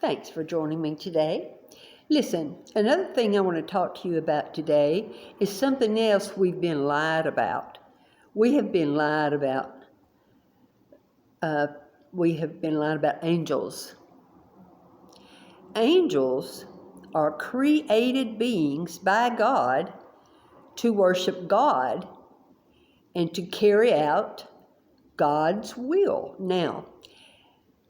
Thanks for joining me today. Listen, another thing I want to talk to you about today is something else we've been lied about. We have been lied about. Angels. Angels are created beings by God to worship God and to carry out God's will. Now,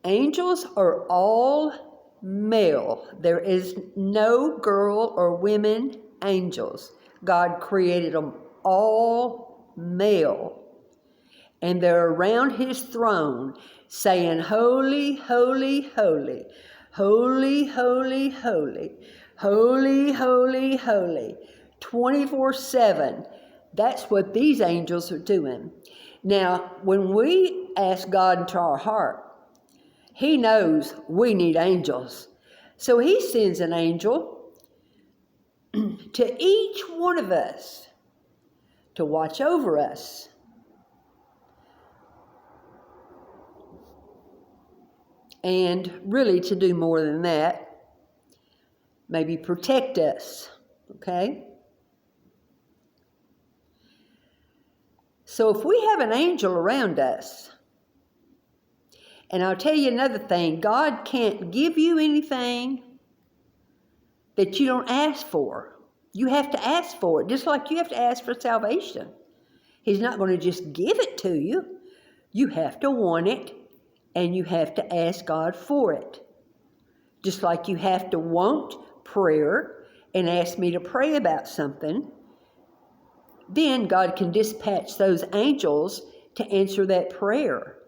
angels are all male. There is no girl or women angels. God created them all male. And they're around his throne saying, holy, holy, holy, holy, holy, holy, holy, holy, holy, 24/7. That's what these angels are doing. Now, when we ask God into our heart, he knows we need angels. So he sends an angel to each one of us to watch over us. And really to do more than that, maybe protect us, okay? So if we have an angel around us, and I'll tell you another thing, God can't give you anything that you don't ask for. You have to ask for it, just like you have to ask for salvation. He's not going to just give it to you. You have to want it, and you have to ask God for it. Just like you have to want prayer and ask me to pray about something, then God can dispatch those angels to answer that prayer.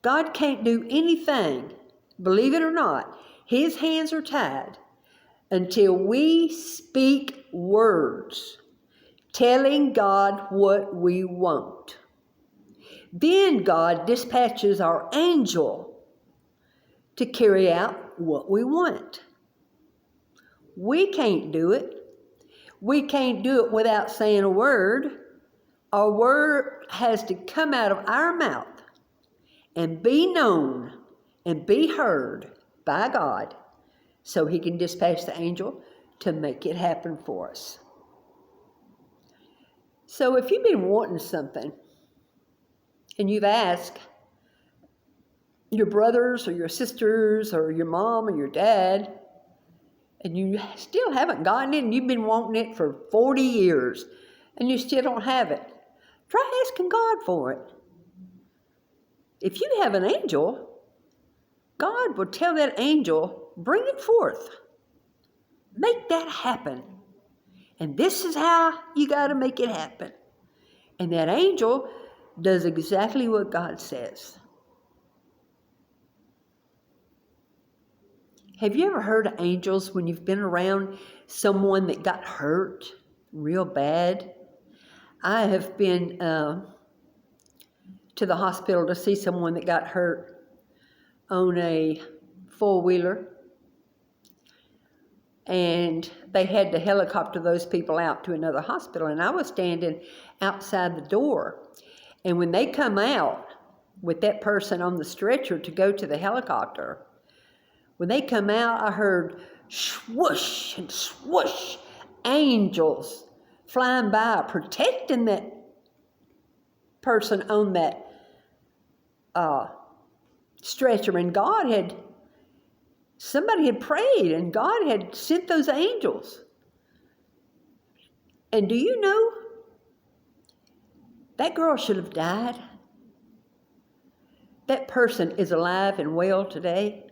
God can't do anything, believe it or not, his hands are tied until we speak words telling God what we want. Then God dispatches our angel to carry out what we want. We can't do it. We can't do it without saying a word. Our word has to come out of our mouth and be known and be heard by God so he can dispatch the angel to make it happen for us. So if you've been wanting something and you've asked your brothers or your sisters or your mom or your dad, and you still haven't gotten it, and you've been wanting it for 40 years, and you still don't have it, try asking God for it. If you have an angel, God will tell that angel, bring it forth. Make that happen. And this is how you got to make it happen. And that angel does exactly what God says. Have you ever heard of angels when you've been around someone that got hurt real bad? I have been to the hospital to see someone that got hurt on a four-wheeler. And they had to helicopter those people out to another hospital. And I was standing outside the door. And when they come out with that person on the stretcher to go to the helicopter, when they come out, I heard swoosh and swoosh, angels flying by, protecting that person on that stretcher. And somebody had prayed, and God had sent those angels. And do you know, that girl should have died. That person is alive and well today.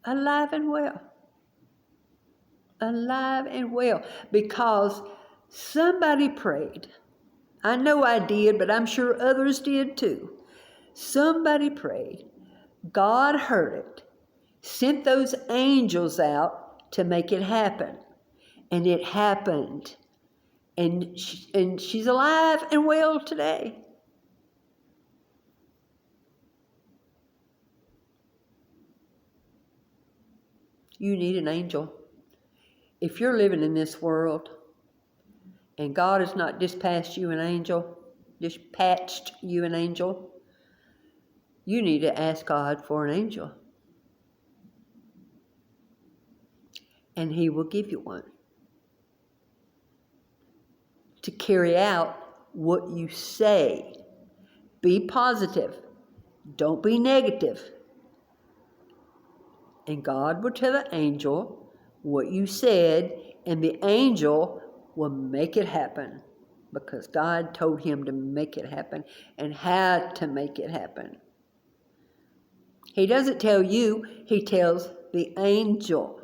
Alive and well. Alive and well. Because somebody prayed. I know I did, but I'm sure others did too. Somebody prayed. God heard it. Sent those angels out to make it happen. And it happened. And she's alive and well today. You need an angel. If you're living in this world and God has not dispatched you an angel, you need to ask God for an angel. and He will give you one to carry out what you say. Be positive. Don't be negative. And God will tell the angel what you said, and the angel will make it happen, because God told him to make it happen and how to make it happen. He doesn't tell you, He tells the angel.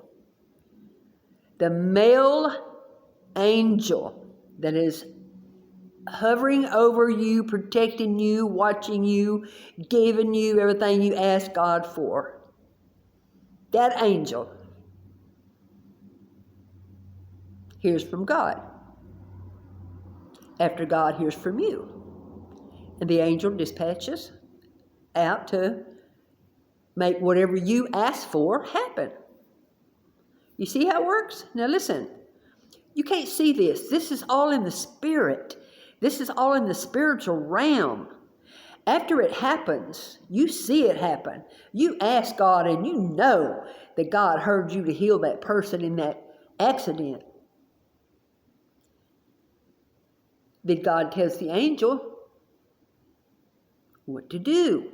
The male angel that is hovering over you, protecting you, watching you, giving you everything you ask God for. That angel hears from God after God hears from you. And the angel dispatches out to make whatever you ask for happen. You see how it works? Now listen, you can't see this. This is all in the spirit. This is all in the spiritual realm. After it happens, you see it happen. You ask God and you know that God heard you to heal that person in that accident. Then God tells the angel what to do.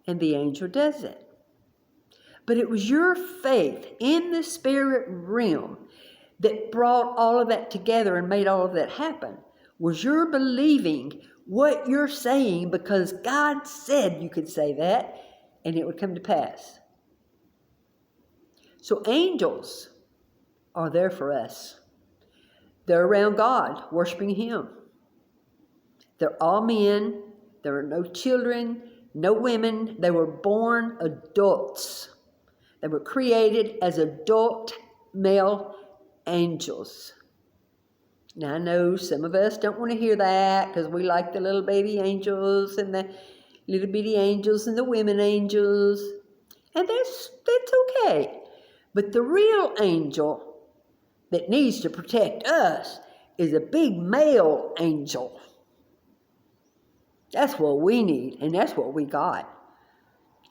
And the angel does it. But it was your faith in the spirit realm that brought all of that together and made all of that happen. Was your believing what you're saying, because God said you could say that and it would come to pass. So angels are there for us. They're around God, worshiping Him. They're all men. There are no children, no women. They were born adults. They were created as adult male angels. Now I know some of us don't want to hear that, because we like the little baby angels and the little bitty angels and the women angels. And that's okay. But the real angel that needs to protect us is a big male angel. That's what we need, and that's what we got.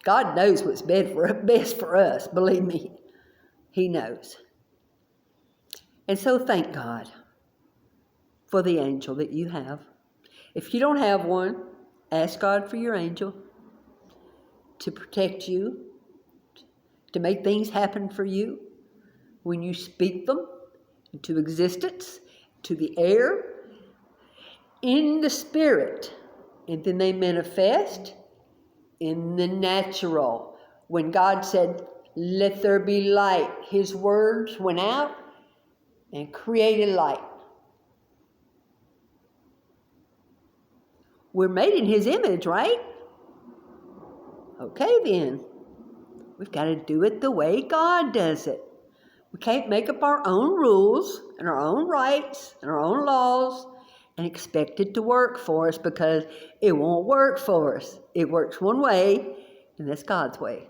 God knows what's best for us, believe me. He knows. And so thank God for the angel that you have. If you don't have one, ask God for your angel to protect you, to make things happen for you when you speak them into existence, to the air, in the spirit, and then they manifest in the natural. When God said, "Let there be light," His words went out and created light. We're made in His image, right? Okay then. We've got to do it the way God does it. We can't make up our own rules and our own rights and our own laws and expect it to work for us, because it won't work for us. It works one way, and that's God's way.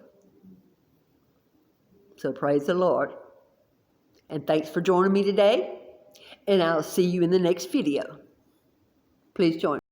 So praise the Lord. And thanks for joining me today, and I'll see you in the next video. Please join me.